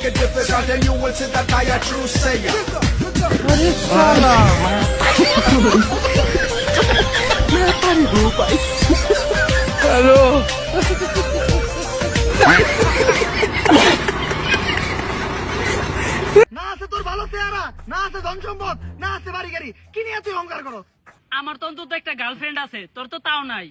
a difference, then you will see that I a true sayer. Hello না আছে তোর ভালো চেহারা, না আছে ধন সম্পদ, না আছে বাড়ি গাড়ি, কি নিয়ে তুই অহংকার করো? আমার তো অন্তত একটা গার্লফ্রেন্ড আছে, তোর তো তাও নাই।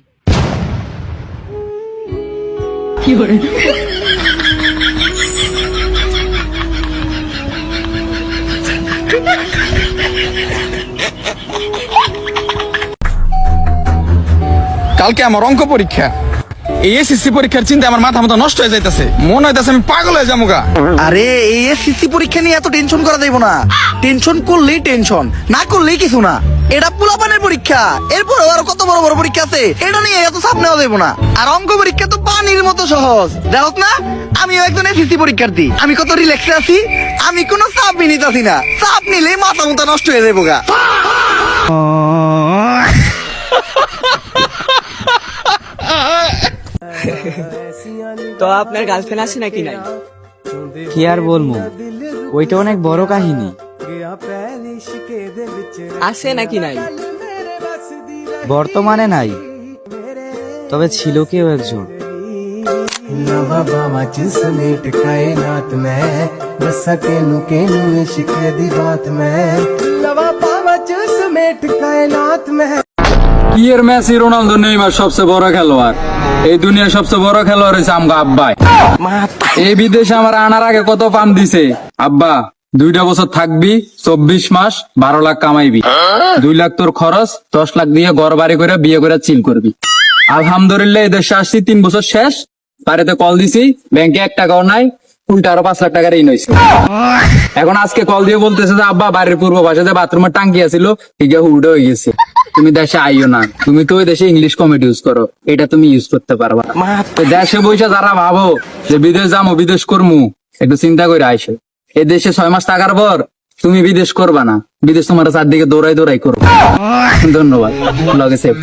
কালকে আমার অঙ্ক পরীক্ষা, এই এসএসসি পরীক্ষার চিন্তা আমার মাথা মতো নষ্ট হয়ে যাইতেছে, মনে হইতেছে আমি পাগল হয়ে যাবো গা। আরে এই এসএসসি পরীক্ষা নিয়ে এত টেনশন করা যাইব না। টেনশন করলেই টেনশন, না করলেই কিছু না। এটা পোলাপানের পরীক্ষা, এরপর আরো কত বড় বড় পরীক্ষা আছে, এটা নিয়ে এত চাপ নেওয়া যাইব না। আর অঙ্ক পরীক্ষা তো পানির মতো সহজ, দেখো না আমিও একজন এসএসসি পরীক্ষার্থী, আমি কত রিল্যাক্সে আছি, আমি কোনো চাপ নিতেছি না। চাপ নিলেই মাথা মুথা নষ্ট হয়ে যাইব গা। তো আপনার গার্লফ্রেন্ড আছে নাকি নাই? কি আর বলবো, ওইটা অনেক বড় কাহিনী। আছে নাকি নাই? বর্তমানে নাই, তবে ছিল কেউ একজন। কি এর মেসি রোনালদো নেইমার সবচেয়ে বড় খেলোয়াড়, এই দুনিয়ার সবচেয়ে বড় খেলোয়াড় হয়েছে আমগো আব্বাই। এই বিদেশে আমার আনার আগে কত পাম দিছে, আব্বা 2টা বছর থাকবি, 24 মাস 12 লাখ কামাইবি, 2 লাখ তোর খরচ, 10 লাখ দিয়ে ঘর বাড়ি করে বিয়ে করে চিল করবি। আলহামদুলিল্লাহ এই দেশে আসছি 3 বছর শেষ, বাড়িতে কল দিছি, ব্যাংকে 1 টাকাও নাই, উল্টা আরো 5 লাখ টাকা ঋণ হয়েছে। এখন আজকে কল দিয়ে বলতেছে যে আব্বা বাড়ির পূর্ব পাশে যে বাথরুমের টাঙ্কি আছিল ঠিক উল্টো হয়ে গেছে, তুমি দেশে আইও না, তুমি তো ওই দেশে ইংলিশ কমেডি ইউজ করো, এটা তুমি ইউজ করতে পারবা না। তো দেশে বসে যারা ভাবো যে বিদেশ যাবো বিদেশ করবো, একটু চিন্তা করে আইসো। এই দেশে 6 মাস থাকার পর তুমি বিদেশ করবা না, বিদেশ তোমার চারদিকে দৌড়াই দৌড়াই করবো। ধন্যবাদ, লগে সেভ।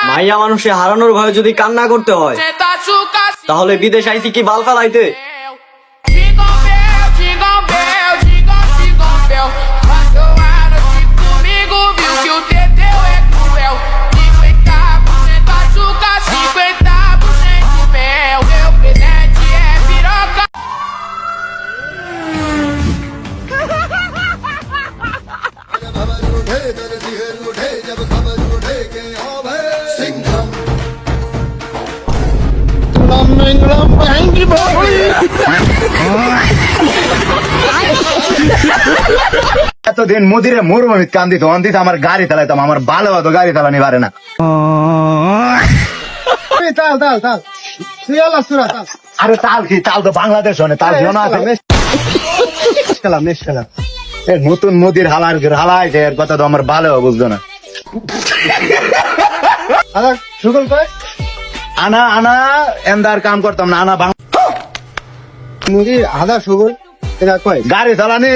মাইয়া মানুষে হারানোর ভয়ে যদি কান্না করতে হয়, তাহলে বিদেশ আইছি কি বাল ফালাইতে? এতদিন মোদিরে মরুভূমিত কান্দি তখন দিতে আমার গাড়ি চালাইতাম, আমার ভালো হতো গাড়ি চালানি পারে না। আরে তাল কি, তাল তো বাংলাদেশ হনে, তাল কেউ না আছে। নতুন মোদির হালার হালাই এর কথা তো আমার ভালো বুঝতো না। আনা আনা এন্দার কাম করতাম না, আনা আধা সুগল গাড়ি চালানি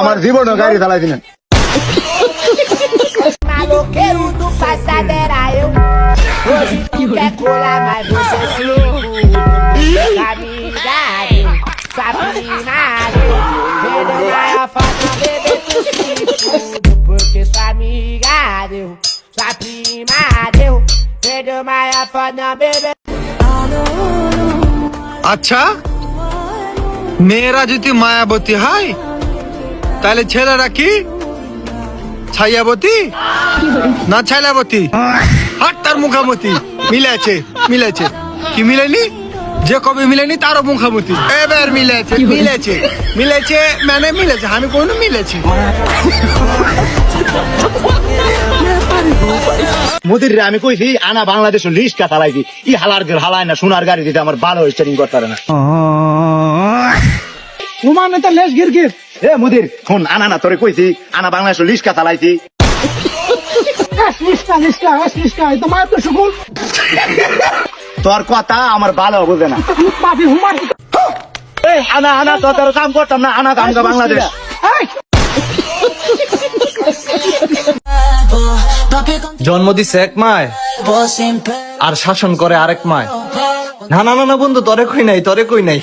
আমার জীবনও গাড়ি চালাই দিলেন। Maloqueiro do passado era eu. Hoje tu quer colar, mas você é fica amigado, sua primada. Perdeu maior foto, bebê tu se fudo, porque sua amiga deu, sua prima deu. Perdeu maior foto, não bebê. আচ্ছা, মেয়েরা যদি মায়াবতী হয় তাহলে ছেলেরা কি ছায়াবতী না ছায়াবতী? হাট তার মুখামতি মিলেছে, মিলেছে কি মিলেনি? যে কবে মিলেনি তারও মুখামতি এবার মিলেছে, মিলেছে মিলেছে মানে মিলেছে, আমি কোনো মিলেছি। মোদির আমি কইছি আনা বাংলাদেশ লিস্ট চালাইছি, ই হালার হালায় না, সোনার গাড়ি দিতে আমার ভালো স্টারিং করতে পারে না। তোমার নেতা লেস গির গির এ মোদির ফোন আনা না, তোরে কইছি আনা বাংলাদেশ লিস্ট চালাইছি। তোর কথা আমার ভালো বুঝে না। আনা আনা তোর কাম করতাম না, আনা কাম বাংলাদেশ। জন্ম দিছে এক মায় আর শাসন করে আরেক মায়। না না না না বন্ধু, তরে কই নাই।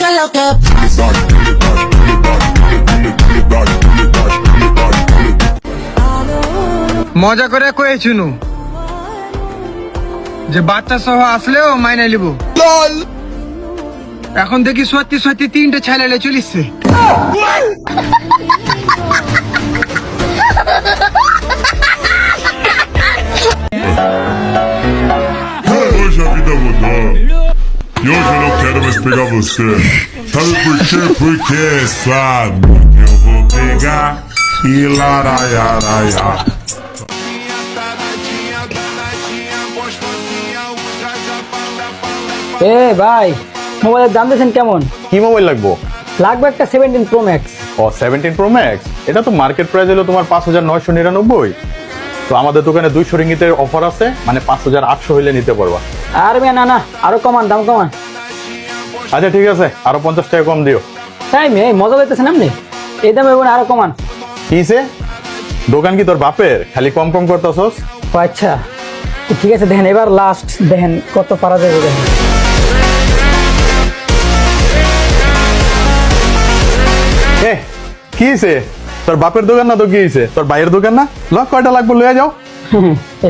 মজা করে কয়ে শুনু যে বাচ্চা সহ আসলেও মাইনে লিব। এখন দেখি সত্যি 3টে ছেলে চলিচ্ছে। Hoje a vida mudou. E hoje eu não quero mais pegar você. Sabe por quê? Porque sabe que eu vou pegar e laraiaraiá. এ ভাই, মোবাইলের দাম দিয়েছেন কেমন? কি মোবাইল লাগবো? লাগবে একটা 17 Pro Max। ও 17 Pro Max, এটা তো মার্কেট প্রাইস হলো তোমার 5,999। তো আমাদের দোকানে 200 রিঙ্গিতের অফার আছে, মানে 5,800 হইলে নিতে পারবা। আর মিয়া না না, আরো কমান, দাম কমান। আচ্ছা ঠিক আছে, আরো 50 টাকা কম দিও। তাই মেয়ে মজা পাইতেছেন আপনি? এই দামে আরো কমান। কিসে? দোকান কি তোর বাপের? খালি কম করতেছস? ও আচ্ছা ঠিক আছে, দেখেন এবার লাস্ট দেখেন কত পারা যাবে। দেখেন এ কিসে? তোর বাপের দোকান না তো কি হইছে? তোর ভাইয়ের দোকান না? ল কয়টা লাগবে লইয়া যাও।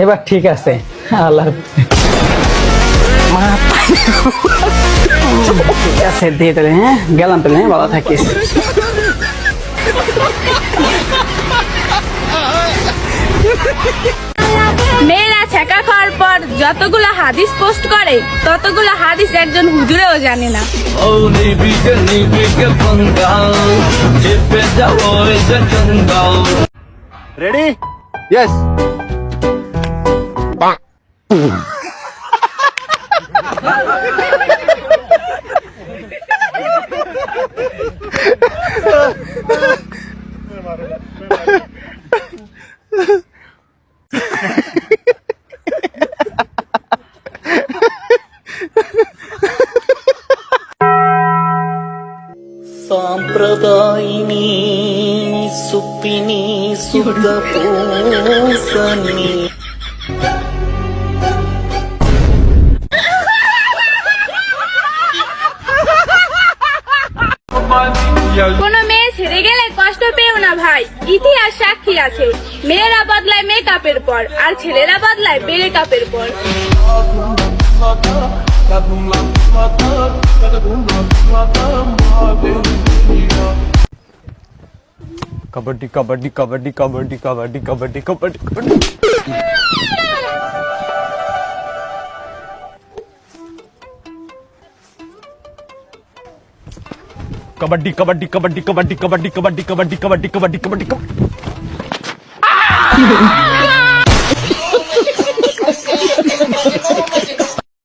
এবার ঠিক আছে, আল্লাহ ঠিক আছে, দিয়ে তাহলে। হ্যাঁ গেলাম তাহলে। হ্যাঁ ভালো থাকিস। মেয়েরা ছেঁকা খাওয়ার পর যতগুলো হাদিস পোস্ট করে ততগুলো হাদিস একজন হুজুরেও জানে না। রেডি? ইয়েস। సాంప్రదాయిని సుప్పిని సుఖపూసని কোনো মেয়ে ছেড়ে গেলে কষ্ট পেও না ভাই, ইতিহাস সাক্ষী আছে। মেয়েরা বদলায় মেকআপের পর, আর ছেলেরা বদলায় ব্রেকআপের পর। কবাড্ডি কবাড্ডি কবাড্ডি কবাড্ডি কবাড্ডি কবাড্ডি কবাড্ডি কবাড্ডি। কবাড্ডি কবাড্ডি কবাড্ডি কবাড্ডি কবাড্ডি কবাড্ডি কবাড্ডি কবাড্ডি কবাড্ডি কবাড্ডি কবাড্ডি কবাড্ডি।